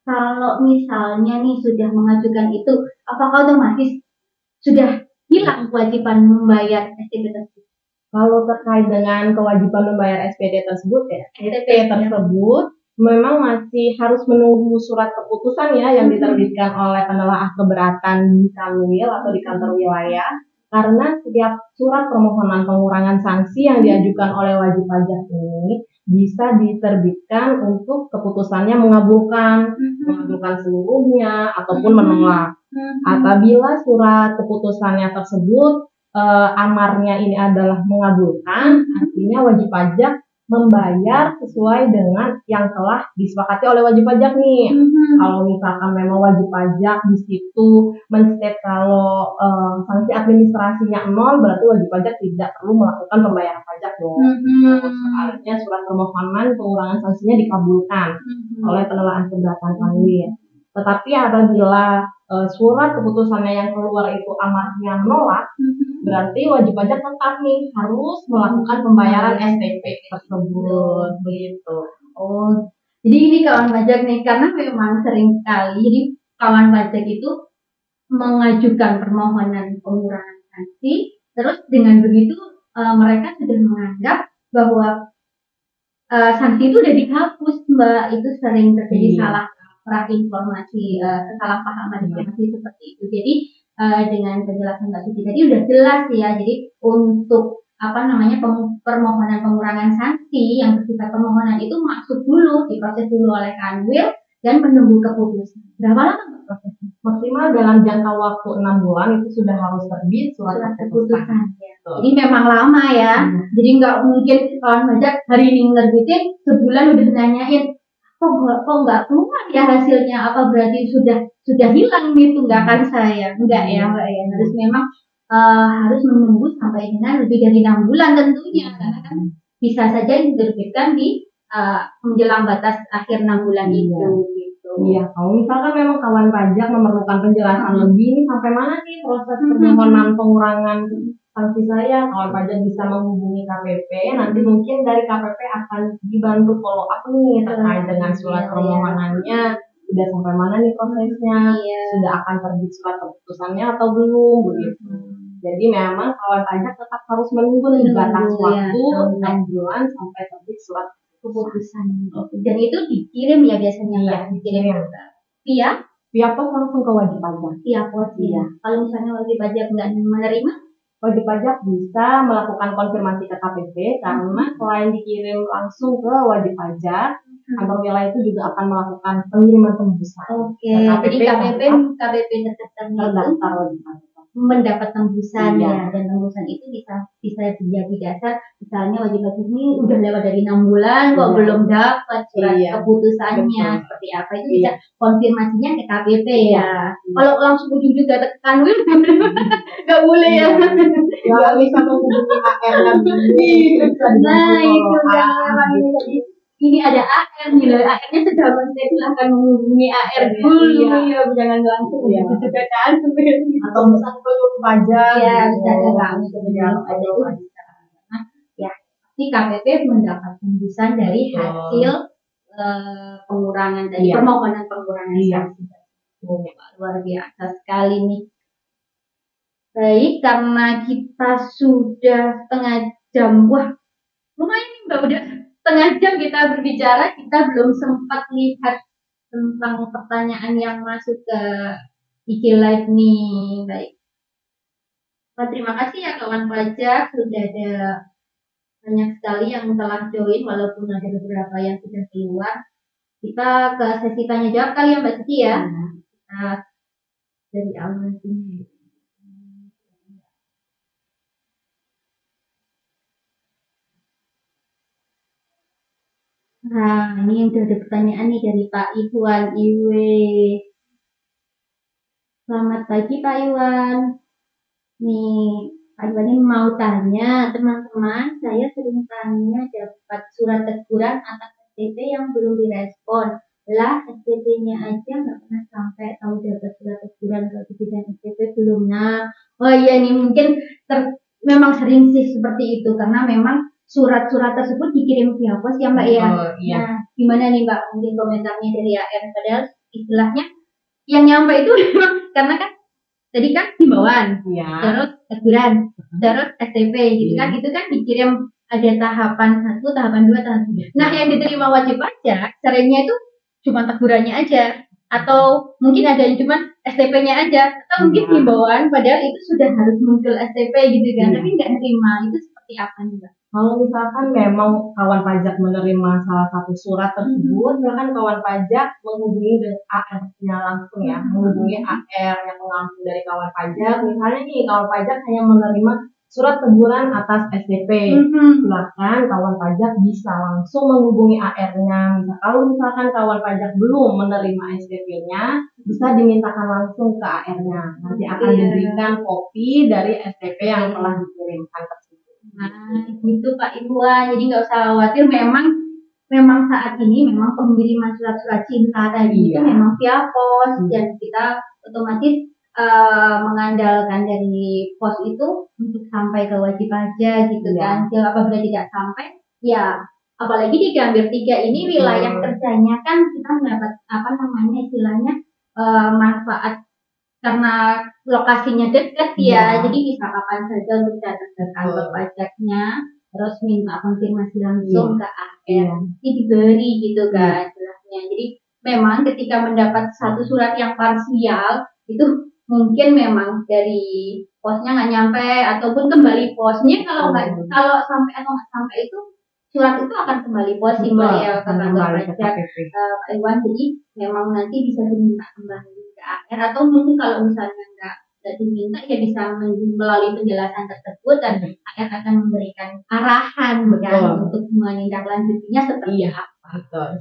kalau misalnya nih sudah mengajukan itu, apakah otomatis sudah hilang kewajiban membayar STP tersebut? Kalau terkait dengan kewajiban membayar SPT tersebut ya, SPT tersebut memang masih harus menunggu surat keputusan ya yang diterbitkan oleh penelaah keberatan di Kanwil atau di kantor wilayah. Karena setiap surat permohonan pengurangan sanksi yang diajukan oleh wajib pajak ini bisa diterbitkan untuk keputusannya mengabulkan seluruhnya ataupun menolak. Apabila surat keputusannya tersebut amarnya ini adalah mengabulkan, artinya wajib pajak membayar sesuai dengan yang telah disepakati oleh wajib pajak nih. Kalau misalkan memang wajib pajak di situ men-state kalau sanksi administrasinya 0, berarti wajib pajak tidak perlu melakukan pembayaran pajak dong. Soalnya surat permohonan pengurangan sanksinya dikabulkan oleh penelaah keberatan Kanwil. Tetapi apabila surat keputusannya yang keluar itu amarnya menolak, berarti wajib pajak tetap nih harus melakukan pembayaran SPT tersebut, begitu. Oh, jadi ini kawan pajak nih, karena memang sering sekali, jadi kawan pajak itu mengajukan permohonan pengurangan sanksi, terus dengan begitu mereka sudah menganggap bahwa sanksi itu sudah dihapus, Mbak. Itu sering terjadi salah informasi, kesalahpahaman informasi seperti itu. Jadi dengan penjelasan Mbak Suci tadi udah jelas ya. Jadi untuk permohonan pengurangan sanksi yang bersifat permohonan itu masuk dulu, diproses dulu oleh Kanwil dan menunggu keputusan. Berapa lama prosesnya? Maksimal dalam jangka waktu 6 bulan itu sudah harus terbit surat keputusan. Ya. Jadi memang lama ya. Jadi nggak mungkin kawan pajak hari ini nerbitin, sebulan udah nanyain kok nggak keluar ya hasilnya, apa berarti sudah hilang gitu, nggak akan saya enggak ya Mbak ya. Harus memang harus menunggu sampai dengan lebih dari 6 bulan tentunya, karena kan bisa saja diterbitkan di menjelang batas akhir 6 bulan itu gitu. Iya, kalau misalkan memang kawan pajak memerlukan penjelasan lebih nih sampai mana nih proses permohonan pengurangan sanksi saya, kawan pajak bisa menghubungi KPP. Nanti mungkin dari KPP akan dibantu follow up nih terkait dengan surat permohonannya. Sudah sampai mana nih prosesnya? Sudah akan terbit surat keputusannya atau belum begitu. Jadi memang kawan pajak tetap harus menunggu nih batas waktu 6 bulan sampai terbit surat keputusan. Dan itu dikirim ya biasanya ya, dikirim via pos langsung ke wajib pajak. Via pos ya. Kalau misalnya wajib pajak nggak menerima, wajib pajak bisa melakukan konfirmasi ke KPP karena selain dikirim langsung ke wajib pajak, kantor wilayah itu juga akan melakukan pengiriman tembusan. Jadi KPP terdaftar wajib pajak mendapat tembusan ya, dan tembusan itu bisa jadi dasar. Misalnya wajib pajak ini udah lewat dari 6 bulan kok belum dapat surat keputusannya seperti apa, itu bisa konfirmasinya ke KPP ya. Kalau langsung ujung juga tekan nggak boleh ya. Nggak bisa menghubungi AR lagi. Nah itu kan ini ada AR nih loh, AR-nya sudah silahkan menghubungi AR dulu ya, jangan langsung juga kan atau misalnya penyuluh pajak bisa ada kami kemudian ada itu bisa. Nah ya, si KPP mendapat tembusan dari hasil pengurangan dari permohonan pengurangan sanksi. Luar biasa sekali nih. Baik, karena kita sudah setengah jam, wah lumayan nih Mbak, udah setengah jam kita berbicara, kita belum sempat lihat tentang pertanyaan yang masuk ke IG Live nih. Baik, terima kasih ya kawan pajak, sudah ada banyak sekali yang telah join walaupun ada beberapa yang sudah keluar. Kita ke sesi tanya jawab kali ya Mbak Siti ya. Kita dari awal ini. Nah, ini udah ada pertanyaan nih dari Pak Iwan Iwe. Selamat pagi Pak Iwan. Nih, Pak Iwan ini mau tanya, teman-teman, saya sering tanya dapat surat teguran atas SPT yang belum direspon. Lah, SPT-nya aja nggak pernah sampai tahu dapat surat teguran kalau di bidang SPT belum. Nah, oh iya nih mungkin memang sering sih seperti itu karena memang surat-surat tersebut dikirim via pos ya Mbak ya. Nah, gimana nih Mbak mungkin komentarnya dari AR, padahal istilahnya yang nyampe itu karena kan tadi kan himbauan, Iya. terus teguran, terus STP gitu kan, itu kan dikirim ada tahapan 1, tahapan 2, tahapan 3. Nah yang diterima wajib pajak seringnya itu cuma tegurannya aja, atau mungkin ada yang cuma STP-nya aja, atau mungkin himbauan padahal itu sudah harus muncul STP gitu kan, tapi nggak nerima. Itu seperti apa nih Mbak? Kalau misalkan memang kawan pajak menerima salah satu surat tersebut, silakan kawan pajak menghubungi dengan AR-nya langsung ya, menghubungi AR yang langsung dari kawan pajak. Misalnya nih kawan pajak hanya menerima surat teguran atas STP, silakan kawan pajak bisa langsung menghubungi AR-nya. Kalau misalkan kawan pajak belum menerima STP-nya, bisa dimintakan langsung ke AR-nya. Nanti akan diberikan kopi dari STP yang telah dikirimkan tersebut. Nah, gitu Pak Iwan. Jadi nggak usah khawatir. Memang saat ini memang pengiriman surat-surat cinta tadi itu memang via pos, dan kita otomatis mengandalkan dari pos itu untuk sampai ke wajib pajak gitu kan. Jadi apabila tidak sampai, ya apalagi di Gambir 3 ini wilayah kerjanya kan kita mendapat istilahnya manfaat karena lokasinya dekat ya, jadi bisa kapan saja untuk datang ke kantor pajaknya, terus minta konfirmasi langsung ke AR, jadi diberi gitu kan istilahnya. Jadi memang ketika mendapat satu surat yang parsial itu mungkin memang dari posnya nggak nyampe, ataupun kembali posnya kalau sampai atau nggak sampai itu surat itu akan kembali pos Mbak ya ke kantor pajak Pak Iwan. Jadi memang nanti bisa diminta kembali ke AR, atau mungkin kalau misalnya nggak diminta ya bisa melalui penjelasan tersebut, dan AR akan memberikan arahan untuk menindaklanjutinya seperti apa.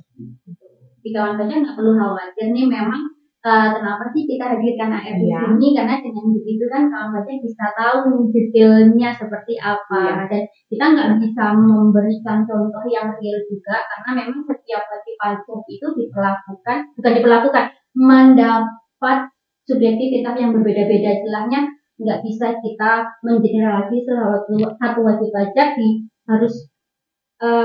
Di kawan pajak nggak perlu khawatir nih, memang kenapa sih kita hadirkan AR di sini, karena dengan begitu kan kawan pajak bisa tahu detailnya seperti apa, dan kita nggak bisa memberikan contoh yang real juga, karena memang setiap wajib pajak itu mendapat subjektivitas yang berbeda-beda. Istilahnya nggak bisa kita mengeneralisasi satu wajib pajak harus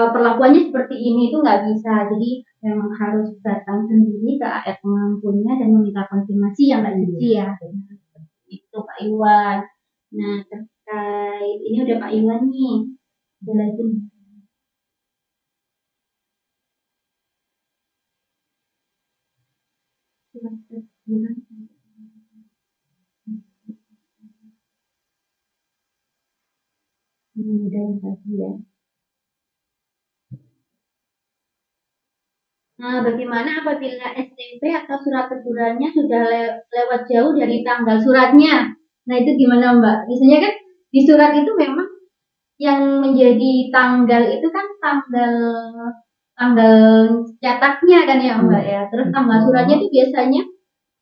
perlakuannya seperti ini, itu nggak bisa. Jadi memang harus datang sendiri ke AR pengampunnya dan meminta konfirmasi yang nggak suci ya. Itu Pak Iwan. Nah terkait ini udah Pak Iwan nih, jelasin. Nah, bagaimana apabila STP atau surat tegurannya sudah lewat jauh dari tanggal suratnya? Nah, itu gimana Mbak? Biasanya kan di surat itu memang yang menjadi tanggal itu kan tanggal cetaknya kan ya Mbak ya. Terus tanggal suratnya itu biasanya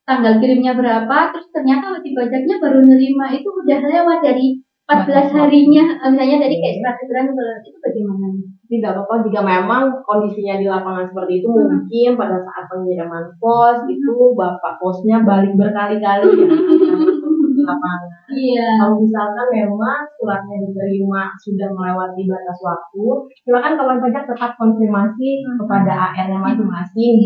tanggal kirimnya berapa, terus ternyata wajib pajaknya baru nerima itu udah lewat dari 14 harinya, misalnya tadi kayak surat teguran, itu bagaimana? Tidak apa-apa jika memang kondisinya di lapangan seperti itu. Mungkin pada saat pengiriman pos itu bapak posnya balik berkali-kali di lapangan. Kalau misalkan memang suratnya diterima sudah melewati batas waktu, silakan kawan pajak tetap konfirmasi kepada AR-nya masing-masing.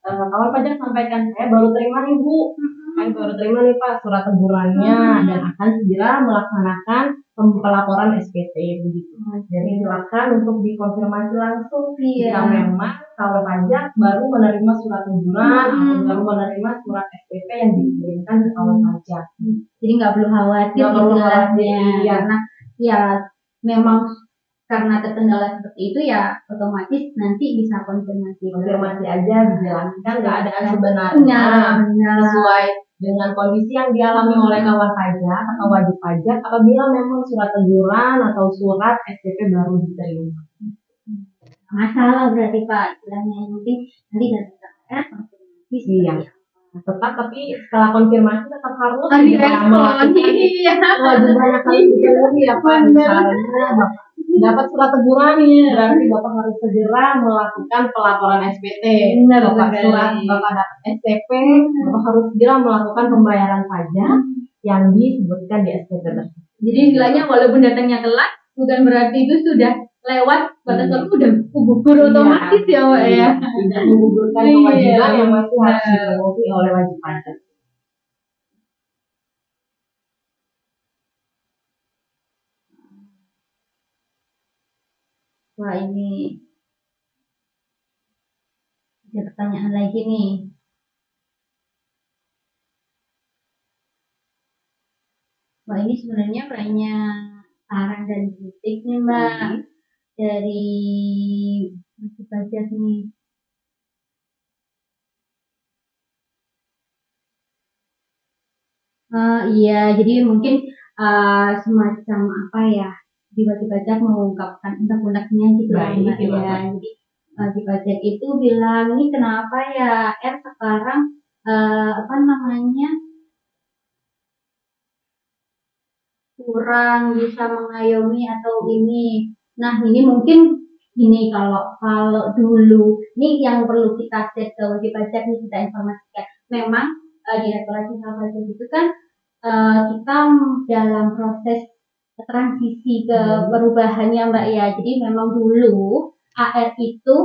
Kawan pajak sampaikan, saya baru terima nih Bu, saya baru terima nih Pak surat tegurannya, dan akan segera melaksanakan pelaporan SPT begitu. Jadi silakan untuk dikonfirmasi langsung jika memang kawan pajak baru menerima surat teguran atau baru menerima surat SPT yang dikirimkan ke kawan pajak. Jadi nggak perlu khawatir, karena ya memang karena terkendala seperti itu ya otomatis nanti bisa konfirmasi aja, dijelaskan keadaan sebenarnya sesuai dengan kondisi yang dialami oleh kawan pajak atau wajib pajak apabila memang surat teguran atau surat SPP baru diterima. Masalah berarti Pak, istilahnya yang penting nanti datang konfirmasi. Tetap, tapi setelah konfirmasi tetap harus melakukan banyak kali ya Pak. Misalnya dapat surat tegurannya, berarti Bapak harus segera melakukan pelaporan SPT. Bapak dapat SPP, Bapak harus segera melakukan pembayaran pajak yang disebutkan di SPT tersebut. Jadi istilahnya walaupun datangnya telat, bukan berarti itu sudah lewat batas waktu, udah gugur otomatis ya Pak ya. Tidak menggugurkan kewajiban yang masih harus dipenuhi oleh wajib pajak. Wah, ini ada pertanyaan lagi nih. Wah, ini sebenarnya banyak saran dan kritik nih Mbak dari wajib pajak nih. Iya, jadi mungkin semacam apa ya, di wajib pajak mengungkapkan unek-uneknya gitu lah Mbak ya. Jadi wajib pajak itu bilang, ini kenapa ya R sekarang apa namanya kurang bisa mengayomi atau ini. Nah, ini mungkin ini kalau dulu ini yang perlu kita set ke wajib pajak nih kita informasikan. Memang Direktorat Jenderal Pajak itu kan kita dalam proses transisi ke perubahannya Mbak ya. Jadi memang dulu AR itu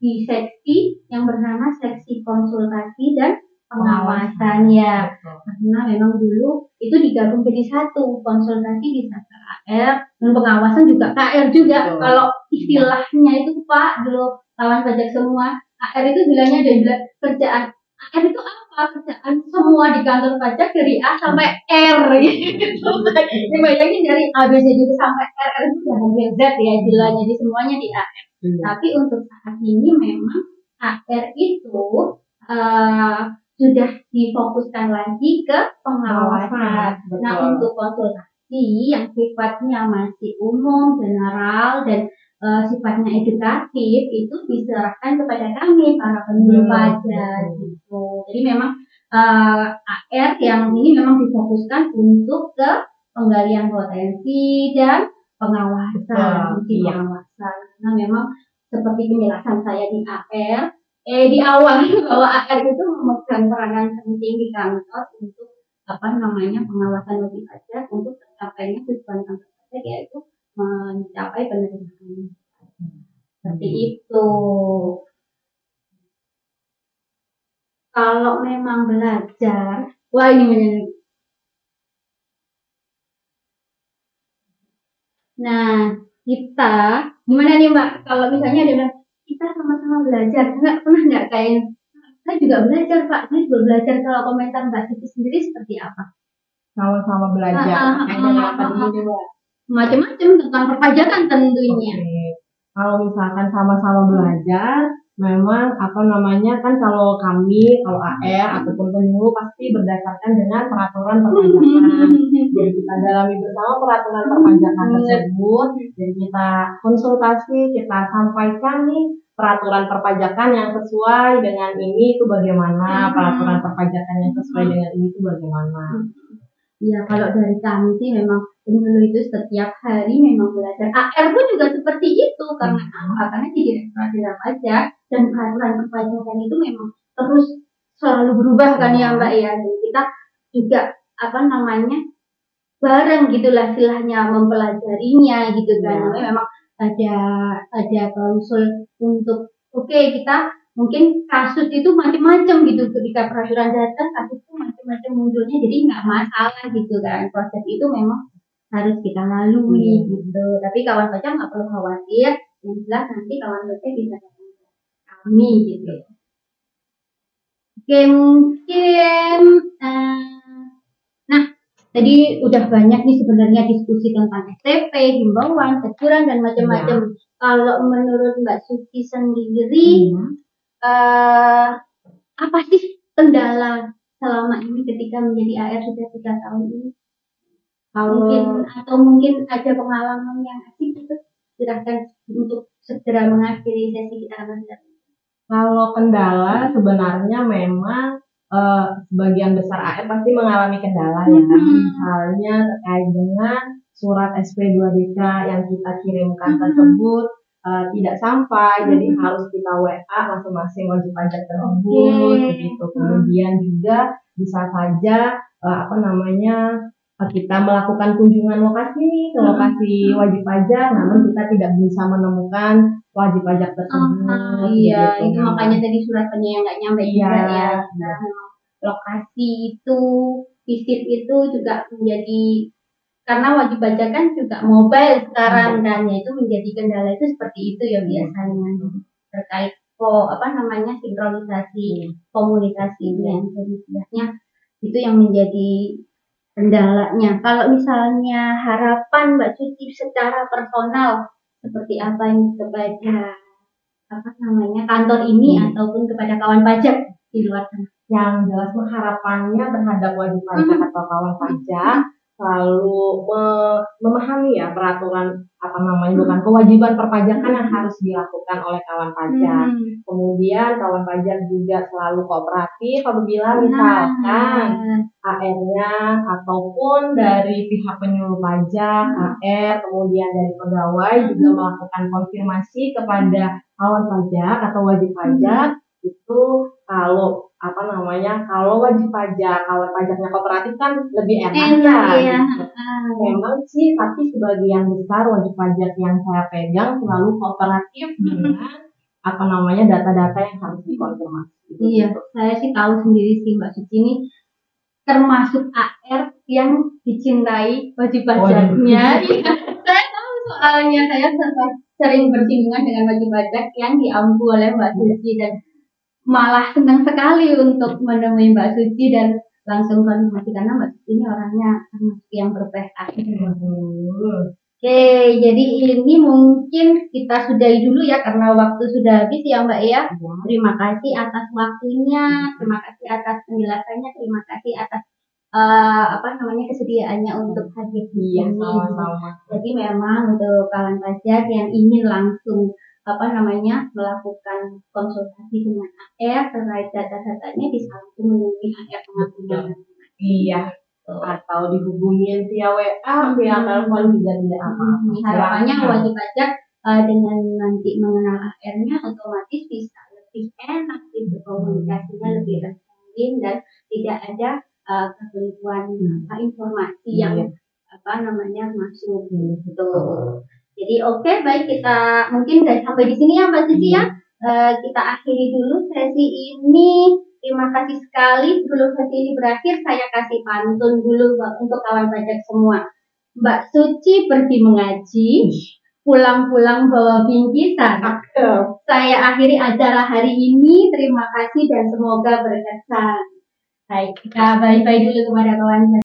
di seksi yang bernama seksi konsultasi dan pengawasan ya. Karena memang dulu itu digabung jadi satu, konsultasi bisa ke AR dan pengawasan juga KR juga. Kalau istilahnya itu Pak dulu kawan pajak semua, AR itu bilangnya ada kerjaan AR itu apa? Kerjaan semua di kantor pajak dari A sampai R gitu. Ini bayangin dari A B C D sampai R itu udah hampir Z ya istilahnya, jadi semuanya di AR. Tapi untuk saat ini memang AR itu sudah difokuskan lagi ke pengawasan. Nah, untuk konsultasi yang sifatnya masih umum, general, dan sifatnya edukatif itu diserahkan kepada kami para penyuluh pajak gitu. Jadi memang AR yang ini memang difokuskan untuk ke penggalian potensi dan pengawasan, pengawasan. Nah, memang seperti penjelasan saya di AR, di awal bahwa AR itu memegang peranan penting di kantor untuk apa namanya pengawasan wajib pajak untuk tercapainya tujuan kantor pajak yaitu mencapai penerimaan seperti itu. Kalau memang belajar, wah ini. Nah, kita gimana nih Mbak? Kalau misalnya ada kita sama-sama belajar, nggak kayak saya juga belajar Pak, saya juga belajar. Kalau komentar Mbak Siti sendiri seperti apa? Sama-sama belajar. Apa dulu Mbak? Macam-macam tentang perpajakan tentunya. Kalau misalkan sama-sama belajar, memang apa namanya kan kalau kami, kalau AR ataupun penyuluh pasti berdasarkan dengan peraturan perpajakan. Jadi kita dalami bersama peraturan perpajakan tersebut. Jadi kita konsultasi, kita sampaikan nih peraturan perpajakan yang sesuai dengan ini itu bagaimana, peraturan perpajakan yang sesuai dengan ini itu bagaimana. Ya, kalau dari kami sih memang penyuluh itu setiap hari memang belajar. AR pun juga seperti itu karena apa? Karena di Direktorat Jenderal Pajak dan peraturan perpajakan itu memang terus selalu berubah kan ya Mbak ya. Jadi kita juga apa namanya bareng gitulah istilahnya mempelajarinya gitu kan. Memang ada klausul untuk kita mungkin kasus itu macam-macam gitu ketika peraturan datang kasus itu macam-macam munculnya jadi nggak masalah gitu kan, proses itu memang harus kita lalui gitu. Tapi kawan pajak nggak perlu khawatir, yang jelas nanti kawan pajak bisa datang ke kami gitu. Oke, mungkin nah tadi udah banyak nih sebenarnya diskusi tentang STP, himbauan, teguran dan macam-macam. Kalau menurut Mbak Suci sendiri apa sih kendala selama ini ketika menjadi AR sudah 3 tahun ini? Mungkin ada pengalaman yang asik gitu. Silahkan untuk segera mengakhiri sesi kita nanti. Kalau kendala sebenarnya memang sebagian besar AR pasti mengalami kendala ya. Misalnya terkait dengan surat SP2DK yang kita kirimkan tersebut tidak sampai, jadi harus kita WA masing-masing wajib pajak tersebut begitu. Kemudian juga bisa saja kita melakukan kunjungan lokasi ke lokasi wajib pajak, namun kita tidak bisa menemukan wajib pajak tersebut. Iya, itu makanya tadi surat yang nggak nyampe juga ya. Nah, lokasi itu, visit itu juga menjadi karena wajib pajak kan juga mobile sekarang kan, ya itu menjadi kendala itu seperti itu ya biasanya terkait sinkronisasi komunikasi yang sebenarnya itu yang menjadi kendalanya. Kalau misalnya harapan Mbak Suci secara personal seperti apa ini kepada kantor ini ataupun kepada kawan pajak di luar sana? Yang jelas harapannya terhadap wajib pajak atau kawan pajak selalu memahami ya peraturan bukan kewajiban perpajakan yang harus dilakukan oleh kawan pajak. Kemudian kawan pajak juga selalu kooperatif apabila misalkan HR-nya ataupun dari pihak penyuluh pajak, HR, kemudian dari pegawai juga melakukan konfirmasi kepada kawan pajak atau wajib pajak itu kalau kalau wajib pajak, kawan pajaknya kooperatif kan lebih enak ya. Memang sih, tapi sebagian besar wajib pajak yang saya pegang selalu kooperatif dengan data-data yang harus dikonfirmasi. Iya, saya sih tahu sendiri sih Mbak Suci ini termasuk AR yang dicintai wajib pajaknya. Saya tahu soalnya saya sering bersinggungan dengan wajib pajak yang diampu oleh Mbak Suci dan malah senang sekali untuk menemui Mbak Suci dan langsung konfirmasi karena Mbak Suci ini orangnya termasuk yang berprestasi. Oke, jadi ini mungkin kita sudahi dulu ya karena waktu sudah habis ya Mbak ya. Terima kasih atas waktunya, terima kasih atas penjelasannya, terima kasih atas kesediaannya untuk hadir di sini. Jadi memang untuk kawan pajak yang ingin langsung melakukan konsultasi dengan AR terkait data-datanya bisa langsung menghubungi AR pengaduan. Iya. Atau dihubungin via WA, via telepon juga tidak apa-apa. Harapannya wajib pajak dengan nanti mengenal AR-nya otomatis bisa lebih enak, komunikasinya lebih terjalin dan tidak ada kekeliruan informasi yang masuk gitu. Jadi oke, baik, kita mungkin sampai di sini ya Mbak Suci ya. Kita akhiri dulu sesi ini. Terima kasih sekali. Sebelum sesi ini berakhir, saya kasih pantun dulu untuk kawan pajak semua. Mbak Suci pergi mengaji, pulang-pulang bawa bingkisan. Saya akhiri acara hari ini. Terima kasih dan semoga berkesan. Baik, kita bye-bye dulu kepada kawan pajak.